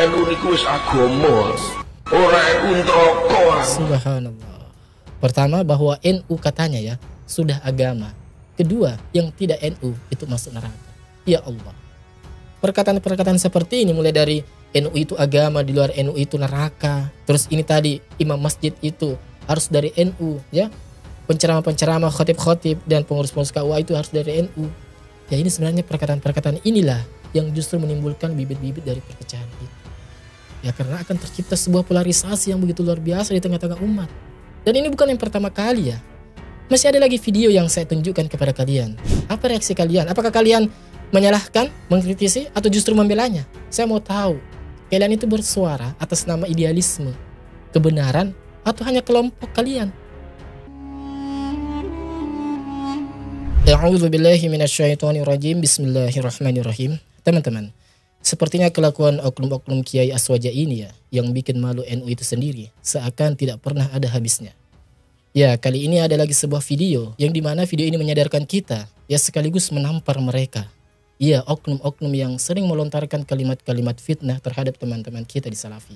NU niku wis agama, ora NU neraka. Subhanallah. Pertama, bahwa NU katanya ya sudah agama. Kedua, yang tidak NU itu masuk neraka. Ya Allah. Perkataan-perkataan seperti ini mulai dari NU itu agama, di luar NU itu neraka. Terus ini tadi imam masjid itu harus dari NU ya. Penceramah-penceramah, khotib-khotib dan pengurus-pengurus KUA itu harus dari NU. Ya ini sebenarnya perkataan-perkataan inilah yang justru menimbulkan bibit-bibit dari perpecahan itu. Ya karena akan tercipta sebuah polarisasi yang begitu luar biasa di tengah-tengah umat. Dan ini bukan yang pertama kali ya. Masih ada lagi video yang saya tunjukkan kepada kalian. Apa reaksi kalian? Apakah kalian menyalahkan, mengkritisi, atau justru membelanya? Saya mau tahu. Kalian itu bersuara atas nama idealisme, kebenaran, atau hanya kelompok kalian? A'udzubillahi minasyaitonirrajim. Bismillahirrahmanirrahim. Teman-teman, sepertinya kelakuan oknum-oknum Kiai Aswaja ini ya, yang bikin malu NU itu sendiri, seakan tidak pernah ada habisnya. Ya, kali ini ada lagi sebuah video, yang dimana video ini menyadarkan kita, ya sekaligus menampar mereka. Ya, oknum-oknum yang sering melontarkan kalimat-kalimat fitnah terhadap teman-teman kita di Salafi.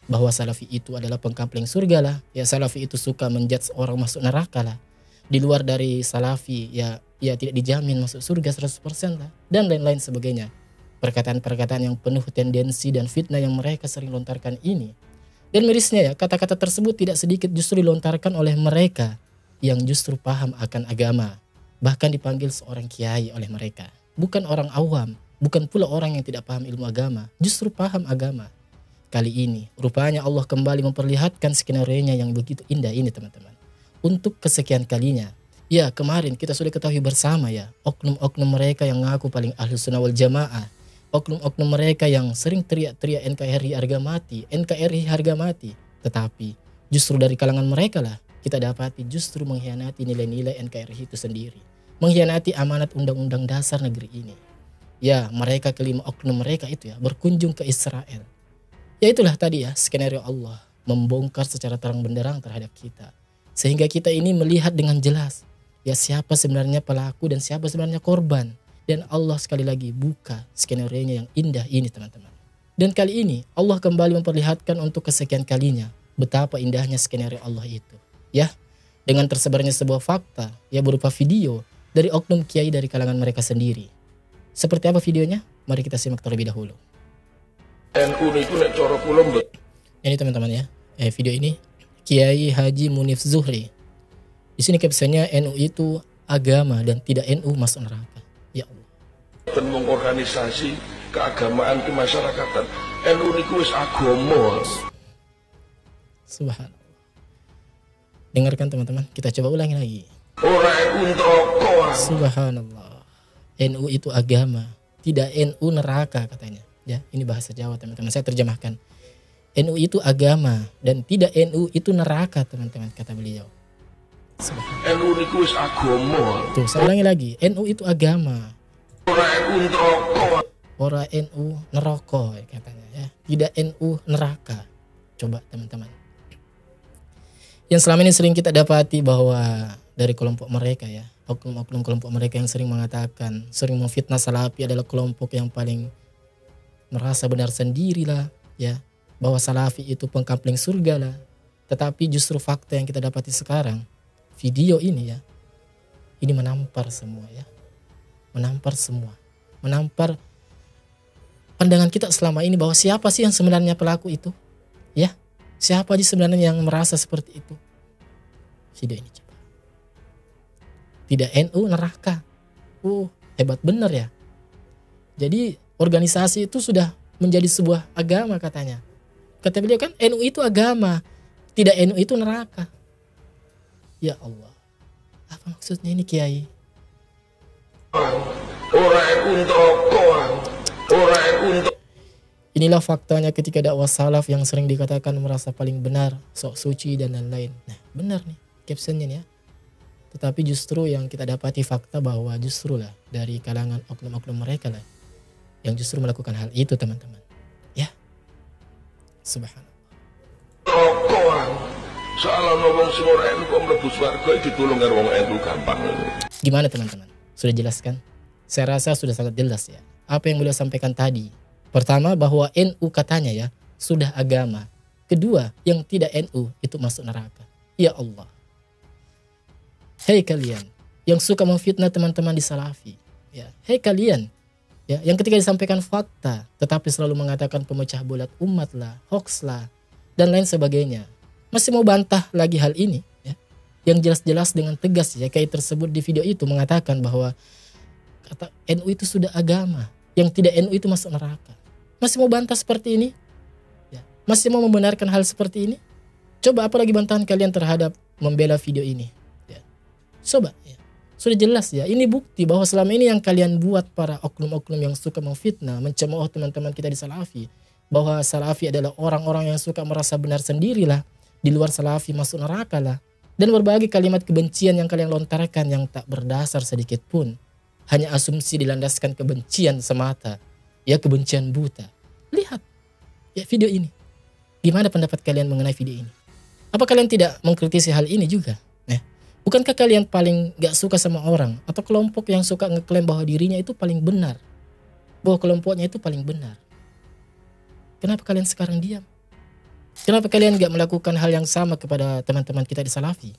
Bahwa Salafi itu adalah pengkampling surga lah, ya Salafi itu suka menjudge orang masuk neraka lah. Di luar dari Salafi, ya tidak dijamin masuk surga 100% lah, dan lain-lain sebagainya. Perkataan-perkataan yang penuh tendensi dan fitnah yang mereka sering lontarkan ini. Dan mirisnya ya, kata-kata tersebut tidak sedikit justru dilontarkan oleh mereka yang justru paham akan agama. Bahkan dipanggil seorang kiai oleh mereka. Bukan orang awam, bukan pula orang yang tidak paham ilmu agama, justru paham agama. Kali ini, rupanya Allah kembali memperlihatkan skenario-nya yang begitu indah ini teman-teman. Untuk kesekian kalinya. Ya, kemarin kita sudah ketahui bersama ya, oknum-oknum mereka yang ngaku paling Ahlus Sunnah wal Jamaah. Oknum-oknum mereka yang sering teriak-teriak NKRI harga mati, NKRI harga mati. Tetapi justru dari kalangan mereka lah kita dapati justru mengkhianati nilai-nilai NKRI itu sendiri. Mengkhianati amanat undang-undang dasar negeri ini. Ya, mereka kelima oknum mereka itu ya berkunjung ke Israel. Ya itulah tadi ya skenario Allah membongkar secara terang benderang terhadap kita. Sehingga kita ini melihat dengan jelas ya siapa sebenarnya pelaku dan siapa sebenarnya korban. Dan Allah sekali lagi buka skenario-nya yang indah ini teman-teman. Dan kali ini Allah kembali memperlihatkan untuk kesekian kalinya betapa indahnya skenario Allah itu. Ya, dengan tersebarnya sebuah fakta ya berupa video dari oknum kiai dari kalangan mereka sendiri. Seperti apa videonya? Mari kita simak terlebih dahulu. NU niku nek cara kula Ini teman-teman ya. Video ini Kiai Haji Munif Zuhri. Di sini captionnya NU itu agama dan tidak NU masuk neraka. Ya Allah. dan mengorganisasi keagamaan kemasyarakatan. NU niku wis agama. Subhanallah. Dengarkan teman-teman, kita coba ulangi lagi. Ora NU neraka. Subhanallah. NU itu agama, tidak NU neraka katanya. Ya, ini bahasa Jawa teman-teman. Saya terjemahkan. NU itu agama dan tidak NU itu neraka teman-teman kata beliau. NU niku wis agama. Tuh, saya ulangi lagi. NU itu agama. Ora NU neraka. Ora NU neraka katanya ya. Tidak NU neraka. Coba teman-teman. Yang selama ini sering kita dapati bahwa dari kelompok mereka ya, oknum-oknum kelompok mereka yang sering mengatakan, sering memfitnah Salafi adalah kelompok yang paling merasa benar sendirilah ya, bahwa Salafi itu pengkampling surga lah. Tetapi justru fakta yang kita dapati sekarang, video ini ya, ini menampar semua ya. Menampar semua. Menampar pandangan kita selama ini bahwa siapa sih yang sebenarnya pelaku itu? Ya, siapa sih sebenarnya yang merasa seperti itu? Video ini coba. Tidak NU neraka. Hebat bener ya. Jadi organisasi itu sudah menjadi sebuah agama katanya. Kata beliau kan NU itu agama, tidak NU itu neraka. Ya Allah. Apa maksudnya ini Kiai? Ora NU neraka. Ora NU neraka. Inilah faktanya ketika dakwah salaf yang sering dikatakan merasa paling benar, sok suci dan lain-lain. Nah, benar nih captionnya nih ya. Tetapi justru yang kita dapati fakta bahwa justru lah dari kalangan oknum-oknum mereka lah yang justru melakukan hal itu teman-teman. Ya. Subhanallah. Salah wong sing ora NU kok mlebu swarga ditulung karo wong NU gampang. Gimana teman-teman? Sudah jelaskan? Saya rasa sudah sangat jelas ya. Apa yang beliau sampaikan tadi Pertama, bahwa NU katanya ya sudah agama. Kedua, yang tidak NU itu masuk neraka. Ya Allah. Hei kalian yang suka memfitnah teman-teman di Salafi. Ya, hei kalian ya, yang ketika disampaikan fakta tetapi selalu mengatakan pemecah bulat umat lah, hoax lah, dan lain sebagainya. Masih mau bantah lagi hal ini ya. Yang jelas-jelas dengan tegas ya, kayak tersebut di video itu mengatakan bahwa kata NU itu sudah agama, yang tidak NU itu masuk neraka. Masih mau bantah seperti ini? Ya. Masih mau membenarkan hal seperti ini? Coba apalagi bantahan kalian terhadap membela video ini? Ya. Coba ya. Sudah jelas ya, ini bukti bahwa selama ini yang kalian buat para oknum-oknum yang suka memfitnah, mencemooh teman-teman kita di Salafi, bahwa Salafi adalah orang-orang yang suka merasa benar sendirilah, di luar Salafi masuk neraka lah, dan berbagai kalimat kebencian yang kalian lontarkan yang tak berdasar sedikit pun, hanya asumsi dilandaskan kebencian semata, ya kebencian buta. Lihat ya video ini. Gimana pendapat kalian mengenai video ini? Apa kalian tidak mengkritisi hal ini juga? Bukankah kalian paling gak suka sama orang atau kelompok yang suka ngeklaim bahwa dirinya itu paling benar, bahwa kelompoknya itu paling benar? Kenapa kalian sekarang diam? Kenapa kalian gak melakukan hal yang sama kepada teman-teman kita di Salafi?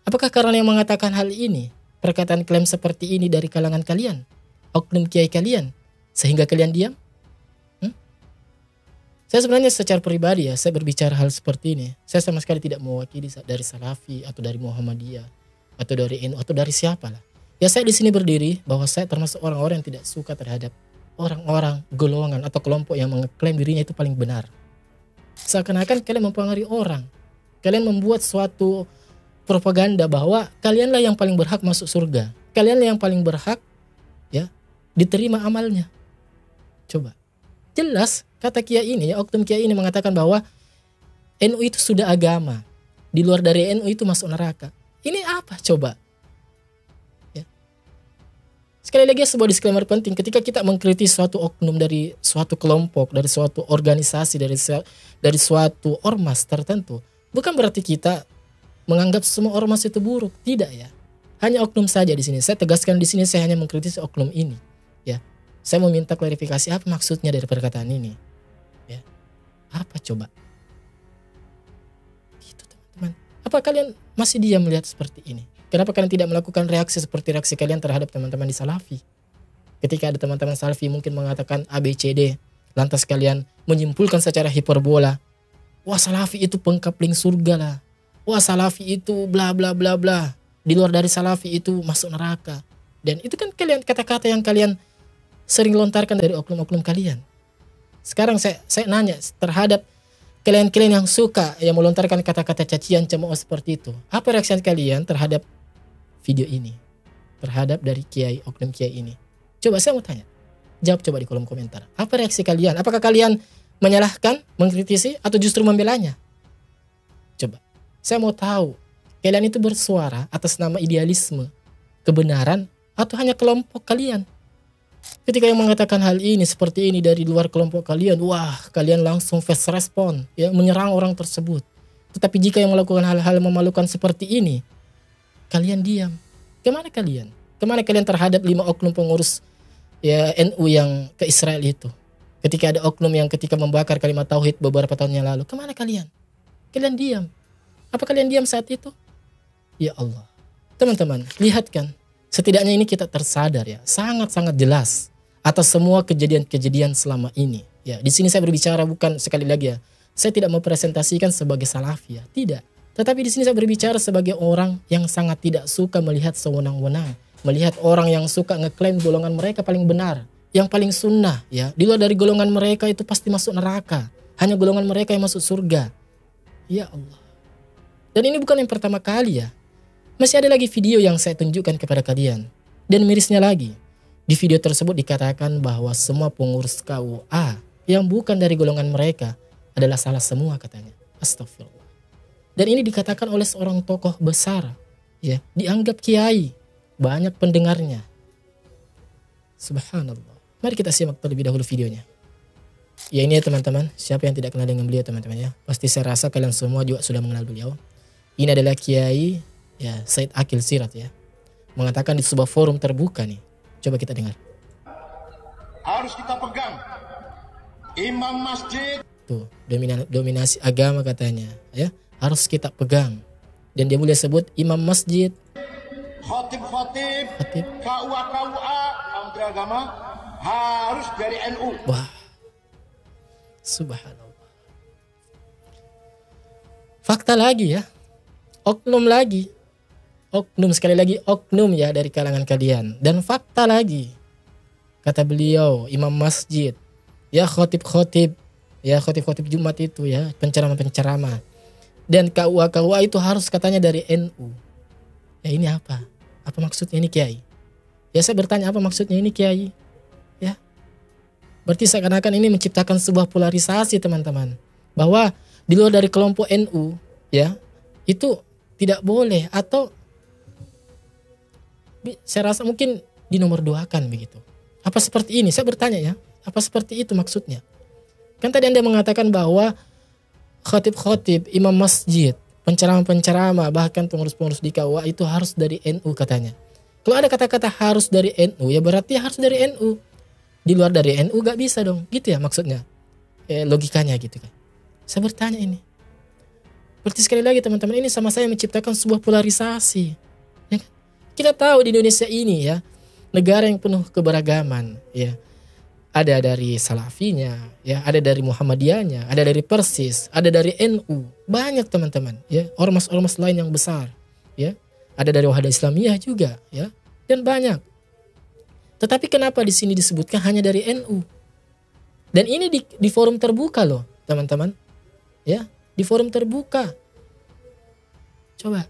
Apakah karena yang mengatakan hal ini, perkataan klaim seperti ini dari kalangan kalian, oknum kiai kalian, sehingga kalian diam? Saya sebenarnya secara pribadi ya, saya berbicara hal seperti ini. Saya sama sekali tidak mewakili dari Salafi atau dari Muhammadiyah atau dari NU atau dari siapa lah. Ya saya di sini berdiri bahwa saya termasuk orang-orang yang tidak suka terhadap orang-orang, golongan atau kelompok yang mengklaim dirinya itu paling benar. Seakan-akan kalian mempengaruhi orang. Kalian membuat suatu propaganda bahwa kalianlah yang paling berhak masuk surga. Kalianlah yang paling berhak ya diterima amalnya. Coba. Jelas kata kiai ini, ya, oknum kiai ini mengatakan bahwa NU itu sudah agama. Di luar dari NU itu masuk neraka. Ini apa coba? Ya. Sekali lagi sebuah disclaimer penting. Ketika kita mengkritik suatu oknum dari suatu kelompok, dari suatu organisasi, dari suatu ormas tertentu, bukan berarti kita menganggap semua ormas itu buruk. Tidak ya. Hanya oknum saja di sini. Saya tegaskan di sini saya hanya mengkritisi oknum ini. Ya. Saya mau minta klarifikasi apa maksudnya dari perkataan ini. Ya. Apa coba? Gitu teman-teman. Apa kalian masih diam melihat seperti ini? Kenapa kalian tidak melakukan reaksi seperti reaksi kalian terhadap teman-teman di Salafi? Ketika ada teman-teman Salafi mungkin mengatakan ABCD, lantas kalian menyimpulkan secara hiperbola, wah Salafi itu pengkapling surga lah. Wah Salafi itu bla bla bla bla. Di luar dari Salafi itu masuk neraka. Dan itu kan kalian kata-kata yang kalian sering lontarkan dari oknum-oknum kalian. Sekarang saya nanya terhadap kalian-kalian yang suka yang melontarkan kata-kata cacian cemooh seperti itu. Apa reaksi kalian terhadap video ini? Terhadap dari kiai, oknum kiai ini? Coba saya mau tanya. Jawab coba di kolom komentar. Apa reaksi kalian? Apakah kalian menyalahkan, mengkritisi, atau justru membelanya? Coba. Saya mau tahu. Kalian itu bersuara atas nama idealisme, kebenaran, atau hanya kelompok kalian? Ketika yang mengatakan hal ini seperti ini dari luar kelompok kalian, wah kalian langsung fast respon ya, menyerang orang tersebut. Tetapi jika yang melakukan hal-hal memalukan seperti ini, kalian diam. Kemana kalian? Kemana kalian terhadap 5 oknum pengurus ya NU yang ke Israel itu? Ketika ada oknum yang ketika membakar kalimat tauhid beberapa tahun yang lalu, kemana kalian? Kalian diam. Apa kalian diam saat itu? Ya Allah. Teman-teman, lihat kan. Setidaknya ini kita tersadar ya, sangat-sangat jelas atas semua kejadian-kejadian selama ini. Ya, di sini saya berbicara bukan sekali lagi ya, saya tidak mempresentasikan sebagai Salafi ya, tidak. Tetapi di sini saya berbicara sebagai orang yang sangat tidak suka melihat sewenang-wenang, melihat orang yang suka ngeklaim golongan mereka paling benar, yang paling sunnah ya. Di luar dari golongan mereka itu pasti masuk neraka. Hanya golongan mereka yang masuk surga. Ya Allah. Dan ini bukan yang pertama kali ya. Masih ada lagi video yang saya tunjukkan kepada kalian. Dan mirisnya lagi, di video tersebut dikatakan bahwa semua pengurus KUA yang bukan dari golongan mereka adalah salah semua katanya. Astagfirullah. Dan ini dikatakan oleh seorang tokoh besar, ya, dianggap kiai, banyak pendengarnya. Subhanallah. Mari kita simak terlebih dahulu videonya. Ya ini ya teman-teman, siapa yang tidak kenal dengan beliau teman-teman ya. Pasti saya rasa kalian semua juga sudah mengenal beliau. Ini adalah Kiai ya Said Aqil Siraj ya, mengatakan di sebuah forum terbuka nih. Coba kita dengar. Harus kita pegang imam masjid, tuh dominasi agama katanya, ya harus kita pegang. Dan dia mulai sebut imam masjid, khotib-khotib, khatib. KUA, Menteri Agama harus dari NU. Wah, subhanallah. Fakta lagi ya, oknum lagi, oknum sekali lagi oknum ya dari kalangan kalian. Dan fakta lagi, kata beliau imam masjid, ya khotib-khotib, ya khotib-khotib Jumat itu ya, penceramah-penceramah. Dan KUA itu harus katanya dari NU. Ya ini apa? Apa maksudnya ini Kiai? Ya saya bertanya apa maksudnya ini Kiai? Ya. Berarti seakan-akan ini menciptakan sebuah polarisasi teman-teman. Bahwa di luar dari kelompok NU ya, itu tidak boleh atau saya rasa mungkin dinomorduakan begitu. Apa seperti ini? Saya bertanya ya, apa seperti itu maksudnya? Kan tadi Anda mengatakan bahwa khotib-khotib, imam masjid, penceramah-penceramah, bahkan pengurus-pengurus di KUA itu harus dari NU katanya. Kalau ada kata-kata harus dari NU, ya berarti harus dari NU. Di luar dari NU gak bisa dong, gitu ya maksudnya. Logikanya gitu kan. Saya bertanya ini. Berarti sekali lagi teman-teman, ini sama saya menciptakan sebuah polarisasi. Ya kan? Kita tahu di Indonesia ini ya, negara yang penuh keberagaman ya. Ada dari Salafinya, ya, ada dari Muhammadiyahnya, ada dari Persis, ada dari NU, banyak teman-teman, ya, ormas-ormas lain yang besar, ya, ada dari Wahadah Islamiyah juga, ya, dan banyak. Tetapi kenapa di sini disebutkan hanya dari NU? Dan ini di forum terbuka loh, teman-teman, ya, di forum terbuka. Coba,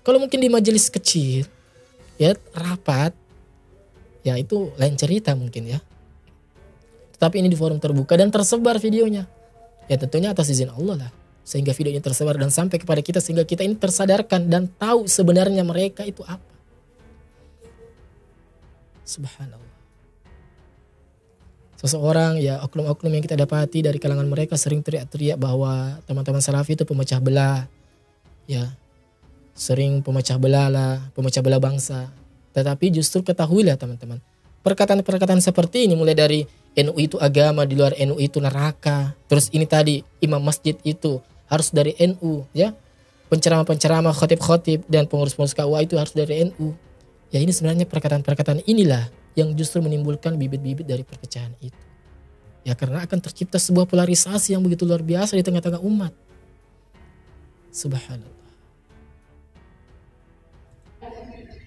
kalau mungkin di majelis kecil, ya, rapat, ya itu lain cerita mungkin ya. Tapi ini di forum terbuka dan tersebar videonya. Ya tentunya atas izin Allah lah. Sehingga videonya tersebar dan sampai kepada kita sehingga kita ini tersadarkan dan tahu sebenarnya mereka itu apa. Subhanallah. Seseorang ya oknum-oknum yang kita dapati dari kalangan mereka sering teriak-teriak bahwa teman-teman Salafi itu pemecah belah. Ya. Sering pemecah belah lah, pemecah belah bangsa. Tetapi justru ketahuilah teman-teman. Perkataan-perkataan seperti ini mulai dari NU itu agama, di luar NU itu neraka. Terus ini tadi imam masjid itu harus dari NU ya. Penceramah-penceramah, khotib-khotib dan pengurus-pengurus KUA itu harus dari NU. Ya ini sebenarnya perkataan-perkataan inilah yang justru menimbulkan bibit-bibit dari perpecahan itu. Ya karena akan tercipta sebuah polarisasi yang begitu luar biasa di tengah-tengah umat. Subhanallah.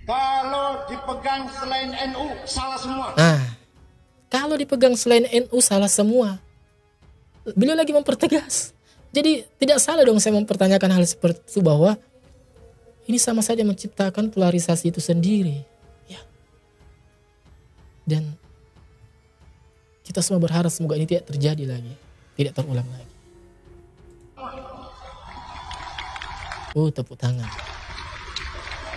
Kalau dipegang selain NU salah semua. Nah, kalau dipegang selain NU salah semua. Beliau lagi mempertegas. Jadi tidak salah dong saya mempertanyakan hal seperti itu bahwa ini sama saja menciptakan polarisasi itu sendiri. Ya. Dan kita semua berharap semoga ini tidak terjadi lagi, tidak terulang lagi. Tepuk tangan.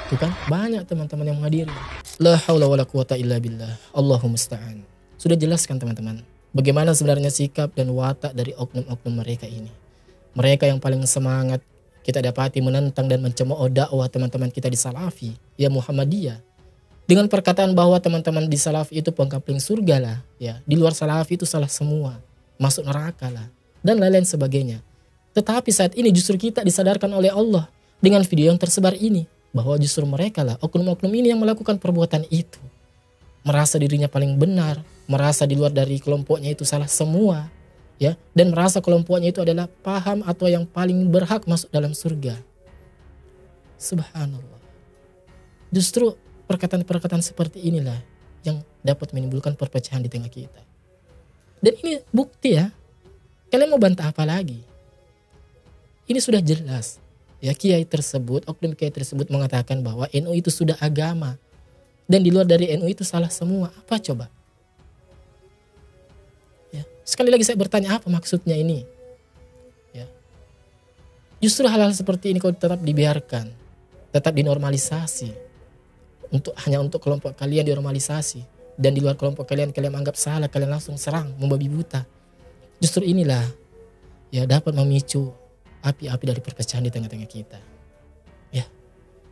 Itu kan banyak teman-teman yang menghadiri. La haula wala quwata illa billah. Allahumma musta'an. Sudah jelaskan teman-teman bagaimana sebenarnya sikap dan watak dari oknum-oknum mereka ini. Mereka yang paling semangat kita dapati menentang dan mencemooh dakwah teman-teman kita di Salafi, ya Muhammadiyah. Dengan perkataan bahwa teman-teman di Salafi itu pengkapling surga lah, ya. Di luar Salafi itu salah semua, masuk neraka lah, dan lain-lain sebagainya. Tetapi saat ini justru kita disadarkan oleh Allah dengan video yang tersebar ini bahwa justru mereka lah oknum-oknum ini yang melakukan perbuatan itu. Merasa dirinya paling benar, merasa di luar dari kelompoknya itu salah semua, ya, dan merasa kelompoknya itu adalah paham atau yang paling berhak masuk dalam surga. Subhanallah. Justru perkataan-perkataan seperti inilah yang dapat menimbulkan perpecahan di tengah kita. Dan ini bukti ya. Kalian mau bantah apa lagi? Ini sudah jelas. Ya, kiai tersebut, oknum kiai tersebut mengatakan bahwa NU itu sudah agama. Dan di luar dari NU itu salah semua. Apa coba? Ya, sekali lagi saya bertanya apa maksudnya ini? Ya. Justru hal-hal seperti ini kalau tetap dibiarkan, tetap dinormalisasi. Hanya untuk kelompok kalian dinormalisasi. Dan di luar kelompok kalian anggap salah, kalian langsung serang, membabi buta. Justru inilah ya dapat memicu api-api dari perpecahan di tengah-tengah kita. Ya,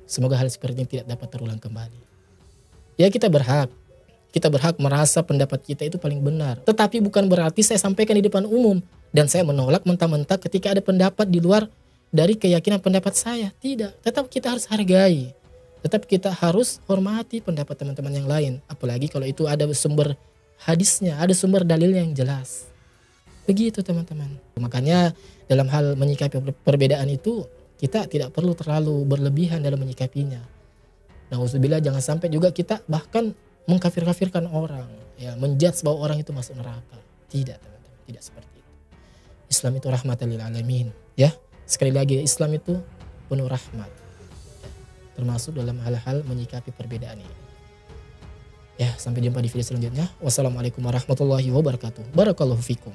semoga hal seperti ini tidak dapat terulang kembali. Ya kita berhak Kita berhak merasa pendapat kita itu paling benar. Tetapi bukan berarti saya sampaikan di depan umum dan saya menolak mentah-mentah ketika ada pendapat di luar dari keyakinan pendapat saya. Tidak. Tetap kita harus hargai. Tetap kita harus hormati pendapat teman-teman yang lain. Apalagi kalau itu ada sumber hadisnya, ada sumber dalilnya yang jelas. Begitu teman-teman. Makanya dalam hal menyikapi perbedaan itu kita tidak perlu terlalu berlebihan dalam menyikapinya. Nauzubillah, jangan sampai juga kita bahkan mengkafir-kafirkan orang, ya, menjudge bahwa orang itu masuk neraka. Tidak teman-teman, tidak seperti itu. Islam itu rahmatan lil alamin, ya. Sekali lagi, Islam itu penuh rahmat, ya, termasuk dalam hal-hal menyikapi perbedaan ini. Ya, sampai jumpa di video selanjutnya. Wassalamualaikum warahmatullahi wabarakatuh. Barakallahu fikum.